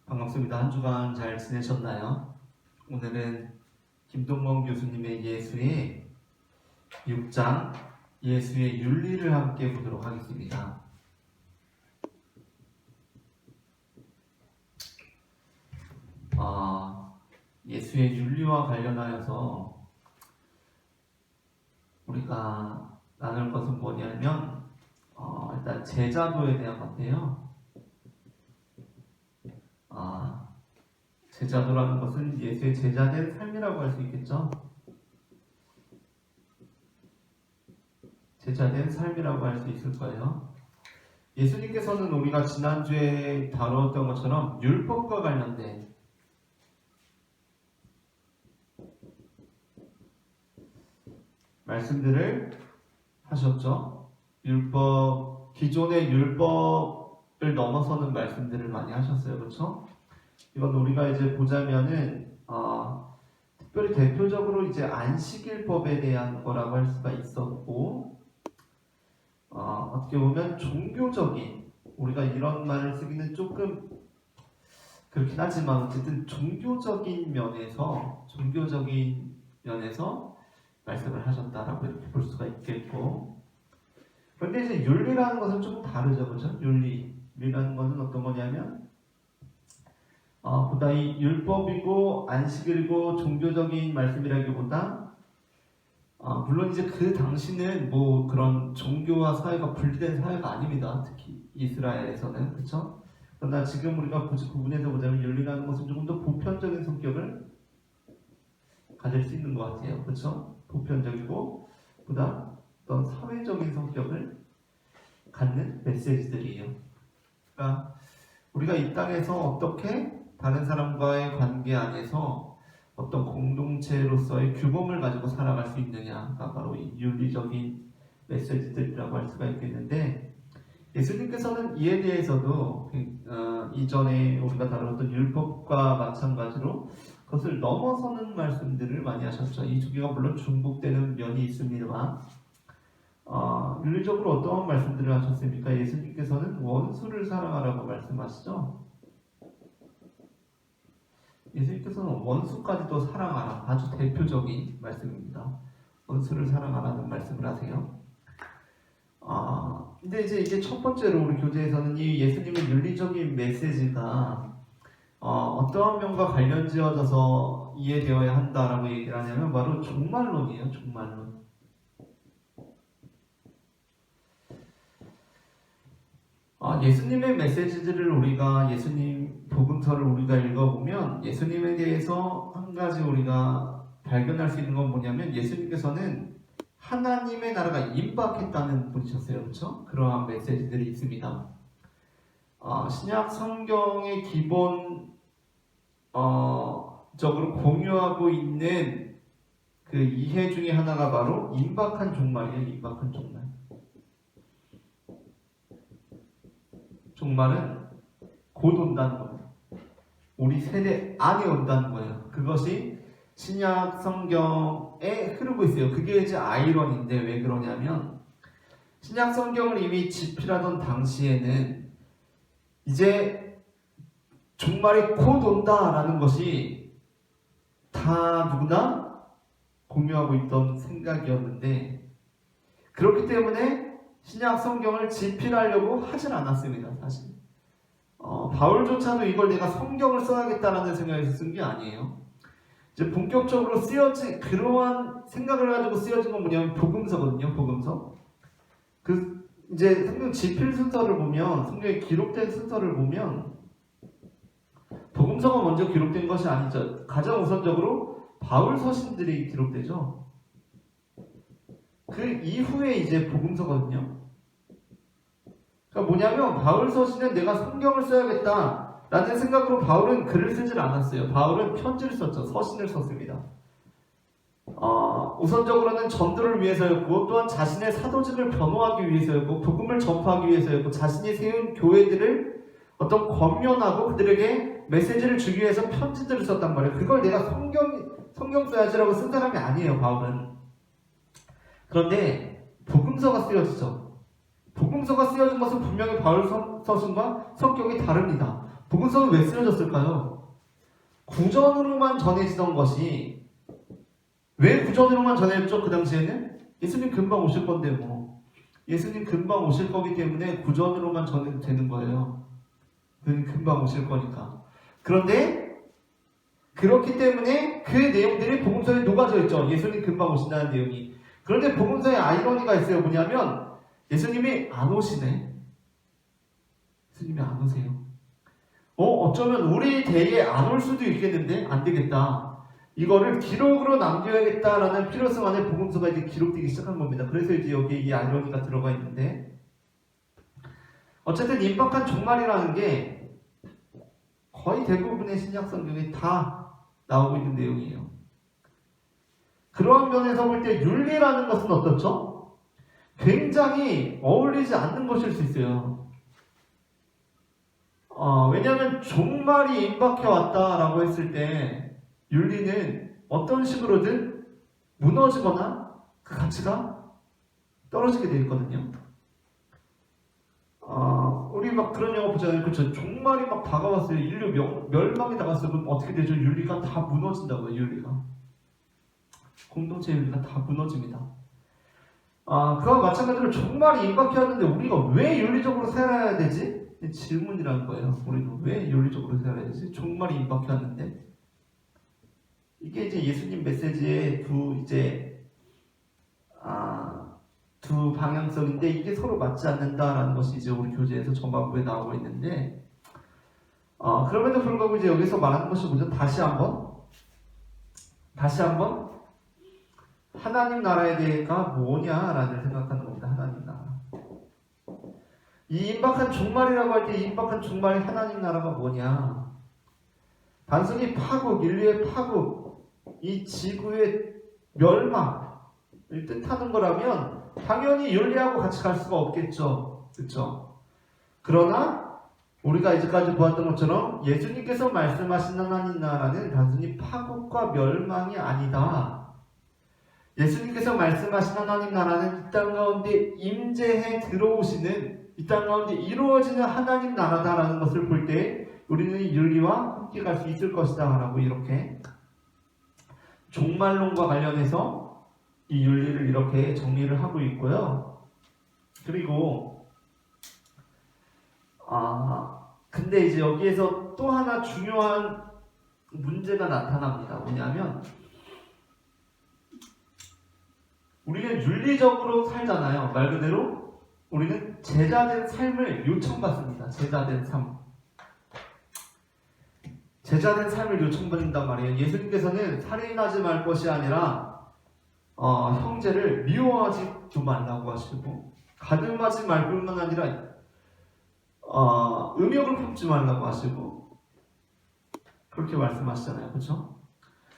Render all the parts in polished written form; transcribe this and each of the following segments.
반갑습니다. 한 주간 잘 지내셨나요? 오늘은 김동건 교수님의 예수의 6장 예수의 윤리를 함께 보도록 하겠습니다. 예수의 윤리와 관련하여서 우리가 나눌 것은 뭐냐면 일단 제자도에 대한 건데요. 제자도라는 것은 예수의 제자된 삶이라고 할 수 있겠죠. 제자된 삶이라고 할 수 있을 거예요. 예수님께서는 우리가 지난주에 다루었던 것처럼 율법과 관련된 말씀들을 하셨죠. 기존의 율법을 넘어서는 말씀들을 많이 하셨어요. 그렇죠? 이건 우리가 이제 보자면은 특별히 대표적으로 이제 안식일법에 대한 거라고 할 수가 있었고, 어떻게 보면 종교적인, 우리가 이런 말을 쓰기는 조금 그렇긴 하지만 어쨌든 종교적인 면에서 말씀을 하셨다라고 이렇게 볼 수가 있겠고, 그런데 이제 윤리라는 것은 조금 다르죠. 그렇죠? 윤리라는 것은 어떤 거냐면 보다 이 율법이고 안식일이고 종교적인 말씀이라기보다 물론 이제 그 당시는 뭐 그런 종교와 사회가 분리된 사회가 아닙니다. 특히 이스라엘에서는. 그렇죠? 그러나 지금 우리가 구분해서 보자면 윤리라는 것은 조금 더 보편적인 성격을 가질 수 있는 것 같아요. 그렇죠? 보편적이고 보다 어떤 사회적인 성격을 갖는 메시지들이에요. 그러니까 우리가 이 땅에서 어떻게 다른 사람과의 관계 안에서 어떤 공동체로서의 규범을 가지고 살아갈 수 있느냐가 바로 이 윤리적인 메시지들이라고 할 수가 있겠는데, 예수님께서는 이에 대해서도 이전에 우리가 다뤘던 율법과 마찬가지로 그것을 넘어서는 말씀들을 많이 하셨죠. 이 두 개가 물론 중복되는 면이 있습니다만 윤리적으로 어떠한 말씀들을 하셨습니까? 예수님께서는 원수를 사랑하라고 말씀하시죠. 예수님께서는 원수까지도 사랑하라, 아주 대표적인 말씀입니다. 원수를 사랑하라는 말씀을 하세요. 근데 이제 이게 첫 번째로 우리 교재에서는 이 예수님의 윤리적인 메시지가 어떠한 면과 관련지어져서 이해되어야 한다라고 얘기를 하냐면 바로 종말론이에요. 종말론. 예수님의 메시지들을 예수님 복음서를 우리가 읽어보면 예수님에 대해서 한 가지 우리가 발견할 수 있는 건 뭐냐면, 예수님께서는 하나님의 나라가 임박했다는 분이셨어요. 그렇죠? 그러한 메시지들이 있습니다. 신약 성경의 기본 적으로 공유하고 있는 그 이해 중에 하나가 바로 임박한 종말이에요. 임박한 종말. 종말은 곧 온다는 거예요. 우리 세대 안에 온다는 거예요. 그것이 신약 성경에 흐르고 있어요. 그게 이제 아이러니인데 왜 그러냐면, 신약 성경을 이미 집필하던 당시에는 이제 종말이 곧 온다라는 것이 다 누구나 공유하고 있던 생각이었는데, 그렇기 때문에 신약 성경을 집필하려고 하진 않았습니다. 사실 바울조차도 이걸 내가 성경을 써야겠다라는 생각에서 쓴 게 아니에요. 이제 본격적으로 쓰여진, 그러한 생각을 가지고 쓰여진 건 뭐냐면 복음서거든요. 복음서. 이제 성경 집필 순서를 보면, 성경에 기록된 순서를 보면 복음서가 먼저 기록된 것이 아니죠. 가장 우선적으로 바울 서신들이 기록되죠. 그 이후에 이제 복음서거든요. 그러니까 뭐냐면 바울 서신은 내가 성경을 써야겠다 라는 생각으로 바울은 글을 쓰질 않았어요. 바울은 편지를 썼죠. 서신을 썼습니다. 우선적으로는 전도를 위해서였고, 또한 자신의 사도직을 변호하기 위해서였고, 복음을 전파하기 위해서였고, 자신이 세운 교회들을 어떤 권면하고 그들에게 메시지를 주기 위해서 편지들을 썼단 말이에요. 그걸 내가 성경 써야지라고 쓴 사람이 아니에요. 바울은. 그런데 복음서가 쓰여지죠. 복음서가 쓰여진 것은 분명히 바울 서신과 성격이 다릅니다. 복음서는 왜 쓰여졌을까요? 구전으로만 전해지던 것이 왜 구전으로만 전해졌죠? 그 당시에는 예수님 금방 오실 건데 뭐 예수님 금방 오실 거기 때문에 구전으로만 전해도 되는 거예요. 금방 오실 거니까. 그런데 그렇기 때문에 그 내용들이 복음서에 녹아져 있죠. 예수님 금방 오신다는 내용이. 그런데 복음서에 아이러니가 있어요. 뭐냐면 예수님이 안 오시네. 예수님이 안 오세요. 어쩌면 우리 대에 안 올 수도 있겠는데 안 되겠다. 이거를 기록으로 남겨야겠다라는 필요성 안에 복음서가 이제 기록되기 시작한 겁니다. 그래서 이제 여기에 이 아이러니가 들어가 있는데 어쨌든 임박한 종말이라는 게 거의 대부분의 신약 성경에 다 나오고 있는 내용이에요. 그러한 면에서 볼 때 윤리라는 것은 어떻죠? 굉장히 어울리지 않는 것일 수 있어요. 왜냐하면 종말이 임박해 왔다라고 했을 때 윤리는 어떤 식으로든 무너지거나 그 가치가 떨어지게 돼 있거든요. 우리 막 그런 영화 보잖아요. 그렇죠? 종말이 막 다가왔어요. 인류 멸망이 다가왔어요. 그럼 어떻게 되죠? 윤리가 다 무너진다고요. 윤리가. 공동체 윤리가 다 무너집니다. 그와 마찬가지로 종말이 임박해 왔는데 우리가 왜 윤리적으로 살아야 되지? 질문이라는 거예요. 우리는 왜 윤리적으로 살아야 되지? 종말이 임박해 왔는데 이게 이제 예수님 메시지의 두 방향성인데 이게 서로 맞지 않는다라는 것이 이제 우리 교재에서 전반부에 나오고 있는데 그럼에도 불구하고 이제 여기서 말하는 것이 뭐죠? 다시 한번 하나님 나라에 대해가 뭐냐라는 생각하는 겁니다. 하나님 나라. 이 임박한 종말이라고 할 때 이 임박한 종말의 하나님 나라가 뭐냐? 단순히 파국, 인류의 파국, 이 지구의 멸망을 뜻하는 거라면 당연히 윤리하고 같이 갈 수가 없겠죠. 그렇죠? 그러나 우리가 이제까지 보았던 것처럼 예수님께서 말씀하신 하나님 나라는 단순히 파국과 멸망이 아니다. 예수님께서 말씀하신 하나님 나라는 이 땅 가운데 임재해 들어오시는 이 땅 가운데 이루어지는 하나님 나라다라는 것을 볼 때 우리는 윤리와 함께 갈 수 있을 것이다 라고 이렇게 종말론과 관련해서 이 윤리를 이렇게 정리를 하고 있고요. 그리고 근데 이제 여기에서 또 하나 중요한 문제가 나타납니다. 뭐냐면 우리는 윤리적으로 살잖아요. 말 그대로 우리는 제자된 삶을 요청받습니다. 제자된 삶을 요청받는단 말이에요. 예수님께서는 살인하지 말 것이 아니라 형제를 미워하지도 말라고 하시고 가늠하지 말 뿐만 아니라 음욕을 품지 말라고 하시고 그렇게 말씀하시잖아요. 그렇죠?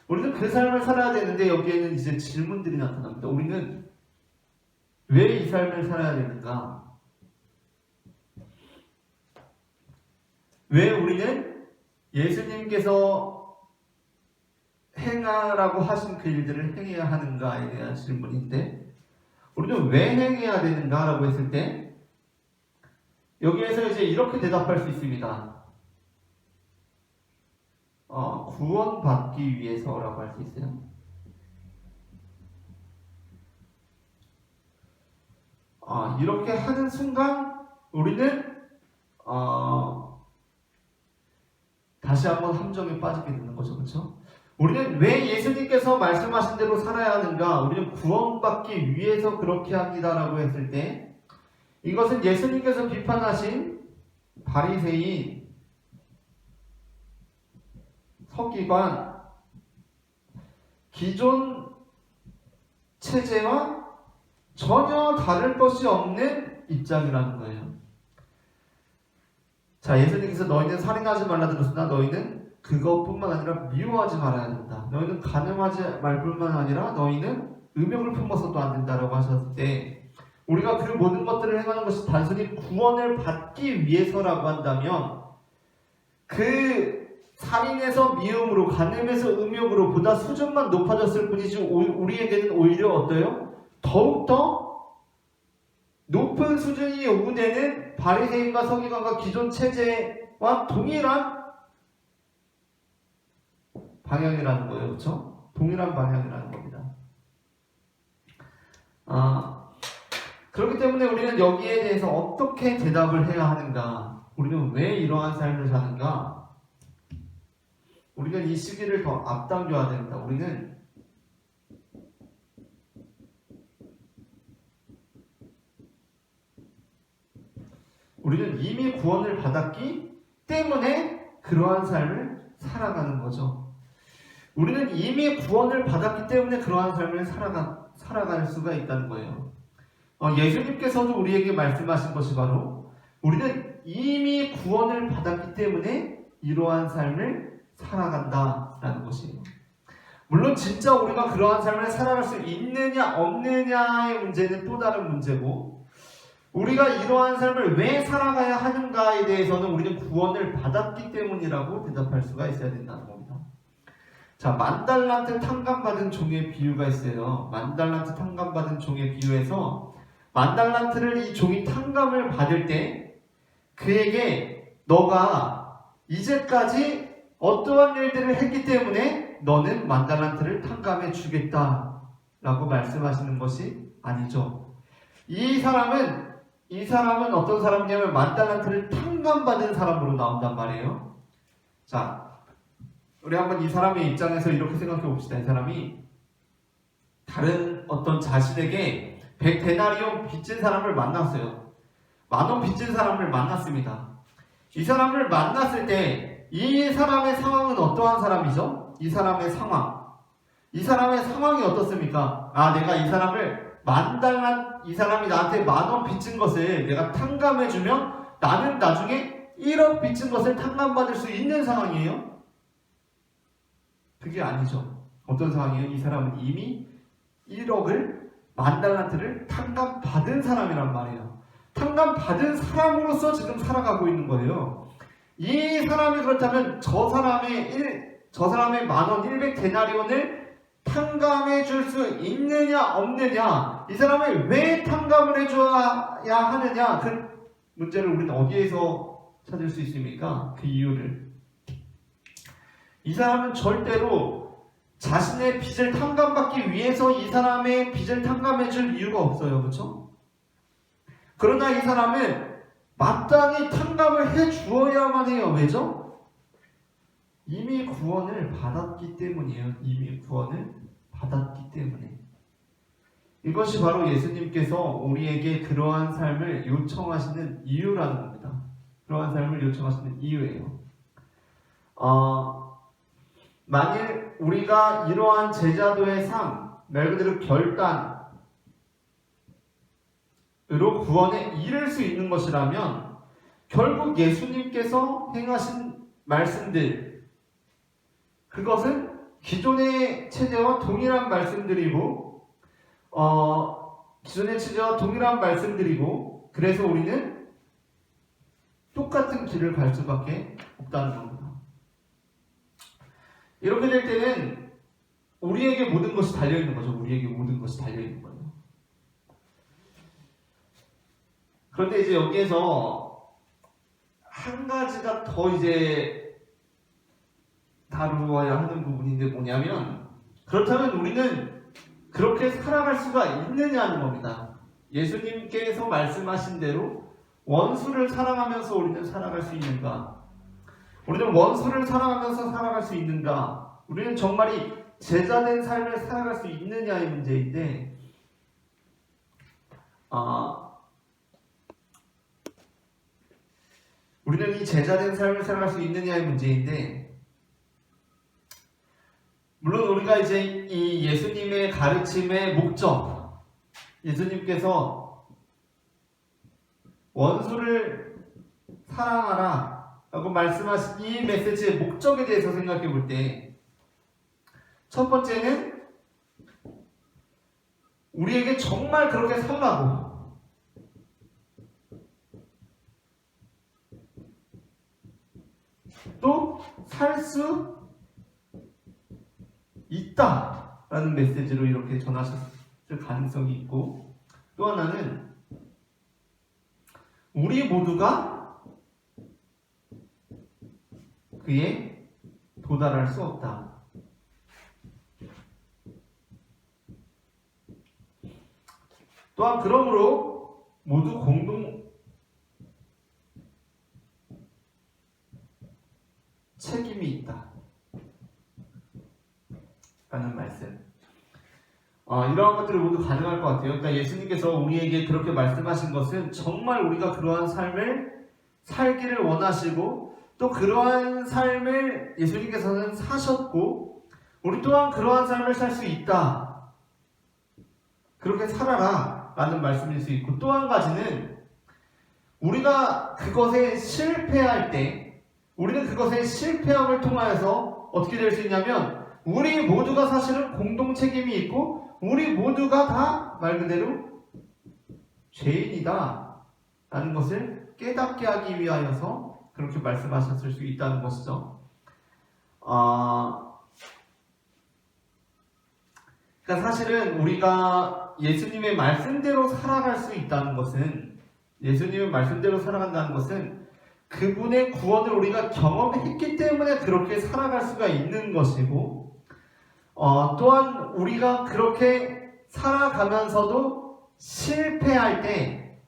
우리는 그 삶을 살아야 되는데 여기에는 이제 질문들이 나타납니다. 우리는 왜 이 삶을 살아야 되는가? 왜 우리는 예수님께서 행하라고 하신 그 일들을 행해야 하는가에 대한 질문인데 우리는 왜 행해야 되는가라고 했을 때 여기에서 이제 이렇게 대답할 수 있습니다. 구원받기 위해서라고 할 수 있어요. 이렇게 하는 순간 우리는 다시 한번 함정에 빠지게 되는 거죠. 그렇죠? 우리는 왜 예수님께서 말씀하신 대로 살아야 하는가? 우리는 구원받기 위해서 그렇게 합니다라고 했을 때 이것은 예수님께서 비판하신 바리새인, 서기관, 기존 체제와 전혀 다를 것이 없는 입장이라는 거예요. 자, 예수님께서 너희는 살인하지 말라 들었으나 너희는 그것뿐만 아니라 미워하지 말아야 된다. 너희는 간음하지 말 뿐만 아니라 너희는 음욕을 품어서도 안 된다라고 하셨을 때 우리가 그 모든 것들을 행하는 것이 단순히 구원을 받기 위해서라고 한다면 그 살인에서 미움으로 간음에서 음욕으로 보다 수준만 높아졌을 뿐이지 우리에게는 오히려 어때요? 더욱더 높은 수준이 요구되는 바리새인과 서기관과 기존 체제와 동일한 방향이라는 거예요. 그렇죠? 동일한 방향이라는 겁니다. 그렇기 때문에 우리는 여기에 대해서 어떻게 대답을 해야 하는가? 우리는 왜 이러한 삶을 사는가? 우리는 이 시기를 더 앞당겨야 됩니다. 우리는 이미 구원을 받았기 때문에 그러한 삶을 살아가는 거죠. 우리는 이미 구원을 받았기 때문에 그러한 삶을 살아갈 수가 있다는 거예요. 예수님께서도 우리에게 말씀하신 것이 바로 우리는 이미 구원을 받았기 때문에 이러한 삶을 살아간다라는 것이에요. 물론 진짜 우리가 그러한 삶을 살아갈 수 있느냐 없느냐의 문제는 또 다른 문제고, 우리가 이러한 삶을 왜 살아가야 하는가에 대해서는 우리는 구원을 받았기 때문이라고 대답할 수가 있어야 된다는 겁니다. 자, 10,000달란트 탕감받은 종의 비유가 있어요. 10,000달란트 탕감받은 종의 비유에서 10,000달란트를 이 종이 탕감을 받을 때 그에게 너가 이제까지 어떠한 일들을 했기 때문에 너는 10,000달란트를 탕감해 주겠다 라고 말씀하시는 것이 아니죠. 이 사람은 어떤 사람이냐면 10,000달란트를 탕감받은 사람으로 나온단 말이에요. 자, 우리 한번 이 사람의 입장에서 이렇게 생각해 봅시다. 이 사람이 다른 어떤 자신에게 100데나리온 빚진 사람을 만났어요. 10,000원 빚진 사람을 만났습니다. 이 사람을 만났을 때 이 사람의 상황은 어떠한 사람이죠? 이 사람의 상황이 어떻습니까? 내가 이 사람을 이 사람이 나한테 10,000원 빚진 것을 내가 탕감해주면 나는 나중에 1억 빚진 것을 탕감받을 수 있는 상황이에요? 그게 아니죠. 어떤 상황이에요? 이 사람은 이미 1억을 10,000달란트를 탕감받은 사람이란 말이에요. 탕감받은 사람으로서 지금 살아가고 있는 거예요. 이 사람이 그렇다면 저 사람의 10,000원 100데나리온을 탕감해 줄 수 있느냐 없느냐, 이 사람을 왜 탕감을 해줘야 하느냐, 그 문제를 우리는 어디에서 찾을 수 있습니까? 그 이유를. 이 사람은 절대로 자신의 빚을 탕감받기 위해서 이 사람의 빚을 탕감해 줄 이유가 없어요. 그렇죠? 그러나 이 사람은 마땅히 탕감을 해 주어야만 해요. 왜죠? 이미 구원을 받았기 때문이에요. 이미 구원을 받았기 때문에. 이것이 바로 예수님께서 우리에게 그러한 삶을 요청하시는 이유라는 겁니다. 그러한 삶을 요청하시는 이유예요. 만일 우리가 이러한 제자도의 삶, 말 그대로 결단으로 구원에 이를 수 있는 것이라면 결국 예수님께서 행하신 말씀들, 그것은 기존의 체제와 동일한 말씀들이고, 그래서 우리는 똑같은 길을 갈 수밖에 없다는 겁니다. 이렇게 될 때는 우리에게 모든 것이 달려있는 거죠. 우리에게 모든 것이 달려있는 거예요. 그런데 이제 여기에서 한 가지가 더 이제 다루어야 하는 부분인데 뭐냐면, 그렇다면 우리는 그렇게 살아갈 수가 있느냐는 겁니다. 예수님께서 말씀하신 대로 원수를 사랑하면서 우리는 살아갈 수 있는가? 우리는 원수를 사랑하면서 살아갈 수 있는가? 우리는 정말이 제자된 삶을 살아갈 수 있느냐의 문제인데, 우리는 이 제자된 삶을 살아갈 수 있느냐의 문제인데, 물론 우리가 이제 이 예수님의 가르침의 목적, 예수님께서 원수를 사랑하라 라고 말씀하신 이 메시지의 목적에 대해서 생각해 볼 때, 첫 번째는 우리에게 정말 그렇게 살라고, 또 살 수 있다라는 메시지로 이렇게 전하셨을 가능성이 있고, 또 하나는 우리 모두가 그에 도달할 수 없다. 또한 그러므로 모두 공동 책임이 있다 라는 말씀. 이러한 것들이 모두 가능할 것 같아요. 그러니까 예수님께서 우리에게 그렇게 말씀하신 것은 정말 우리가 그러한 삶을 살기를 원하시고 또 그러한 삶을 예수님께서는 사셨고 우리 또한 그러한 삶을 살 수 있다. 그렇게 살아라 라는 말씀일 수 있고, 또 한 가지는 우리가 그것에 실패할 때 우리는 그것의 실패함을 통하여서 어떻게 될 수 있냐면 우리 모두가 사실은 공동 책임이 있고 우리 모두가 다 말 그대로 죄인이다 라는 것을 깨닫게 하기 위하여서 그렇게 말씀하셨을 수 있다는 것이죠. 그러니까 사실은 우리가 예수님의 말씀대로 살아갈 수 있다는 것은, 예수님의 말씀대로 살아간다는 것은 그분의 구원을 우리가 경험했기 때문에 그렇게 살아갈 수가 있는 것이고, 또한 우리가 그렇게 살아가면서도 실패할 때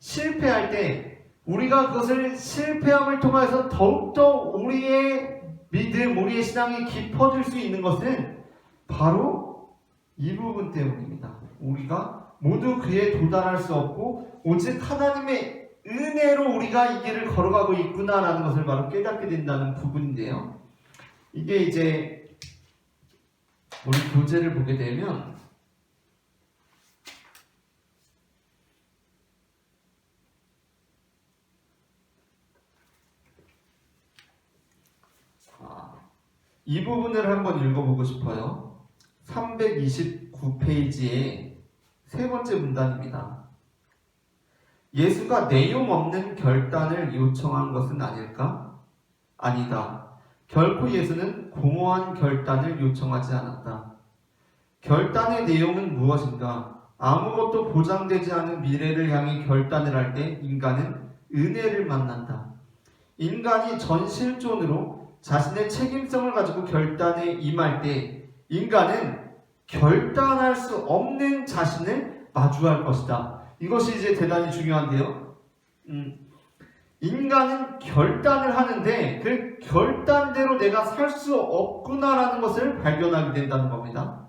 우리가 그것을 실패함을 통해서 더욱더 우리의 믿음, 우리의 신앙이 깊어질 수 있는 것은 바로 이 부분 때문입니다. 우리가 모두 그에 도달할 수 없고 오직 하나님의 은혜로 우리가 이 길을 걸어가고 있구나라는 것을 바로 깨닫게 된다는 부분인데요. 이게 이제 우리 교재를 보게 되면 이 부분을 한번 읽어보고 싶어요. 329페이지의 세 번째 문단입니다. 예수가 내용 없는 결단을 요청한 것은 아닐까? 아니다. 결코 예수는 공허한 결단을 요청하지 않았다. 결단의 내용은 무엇인가? 아무것도 보장되지 않은 미래를 향해 결단을 할 때 인간은 은혜를 만난다. 인간이 전실존으로 자신의 책임성을 가지고 결단에 임할 때 인간은 결단할 수 없는 자신을 마주할 것이다. 이것이 이제 대단히 중요한데요. 인간은 결단을 하는데 그 결단대로 내가 살 수 없구나라는 것을 발견하게 된다는 겁니다.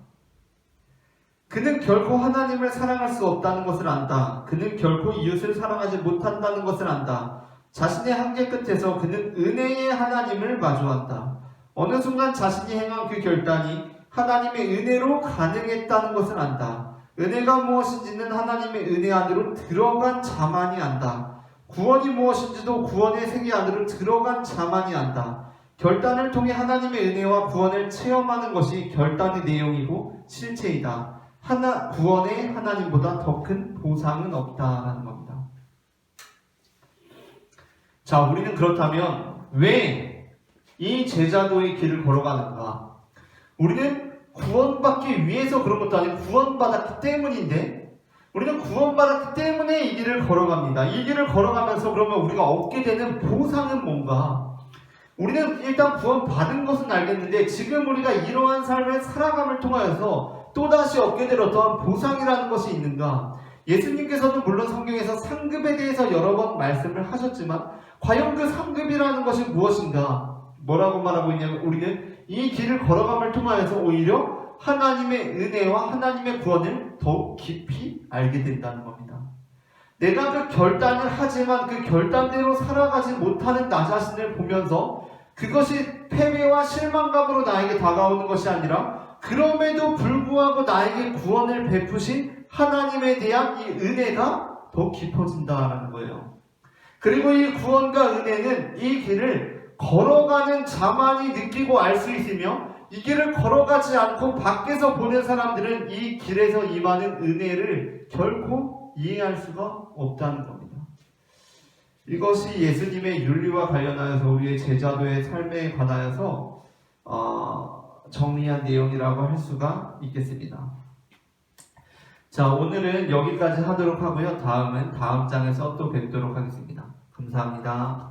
그는 결코 하나님을 사랑할 수 없다는 것을 안다. 그는 결코 이웃을 사랑하지 못한다는 것을 안다. 자신의 한계 끝에서 그는 은혜의 하나님을 마주한다. 어느 순간 자신이 행한 그 결단이 하나님의 은혜로 가능했다는 것을 안다. 은혜가 무엇인지는 하나님의 은혜 안으로 들어간 자만이 안다. 구원이 무엇인지도 구원의 세계 안으로 들어간 자만이 안다. 결단을 통해 하나님의 은혜와 구원을 체험하는 것이 결단의 내용이고 실체이다. 구원의 하나님보다 더 큰 보상은 없다라는 겁니다. 자, 우리는 그렇다면 왜 이 제자도의 길을 걸어가는가? 우리는 구원받기 위해서 그런 것도 아니고 구원받았기 때문인데, 우리는 구원받았기 때문에 이 길을 걸어갑니다. 이 길을 걸어가면서 그러면 우리가 얻게 되는 보상은 뭔가? 우리는 일단 구원받은 것은 알겠는데 지금 우리가 이러한 삶을 살아감을 통하여서 또다시 얻게 될 어떠한 보상이라는 것이 있는가? 예수님께서는 물론 성경에서 상급에 대해서 여러 번 말씀을 하셨지만 과연 그 상급이라는 것이 무엇인가? 뭐라고 말하고 있냐면 우리는 이 길을 걸어감을 통하여서 오히려 하나님의 은혜와 하나님의 구원을 더욱 깊이 알게 된다는 겁니다. 내가 그 결단을 하지만 그 결단대로 살아가지 못하는 나 자신을 보면서 그것이 패배와 실망감으로 나에게 다가오는 것이 아니라 그럼에도 불구하고 나에게 구원을 베푸신 하나님에 대한 이 은혜가 더 깊어진다는 거예요. 그리고 이 구원과 은혜는 이 길을 걸어가는 자만이 느끼고 알 수 있으며 이 길을 걸어가지 않고 밖에서 보는 사람들은 이 길에서 임하는 은혜를 결코 이해할 수가 없다는 겁니다. 이것이 예수님의 윤리와 관련하여서 우리의 제자도의 삶에 관하여서 정리한 내용이라고 할 수가 있겠습니다. 자, 오늘은 여기까지 하도록 하고요. 다음은 다음 장에서 또 뵙도록 하겠습니다. 감사합니다.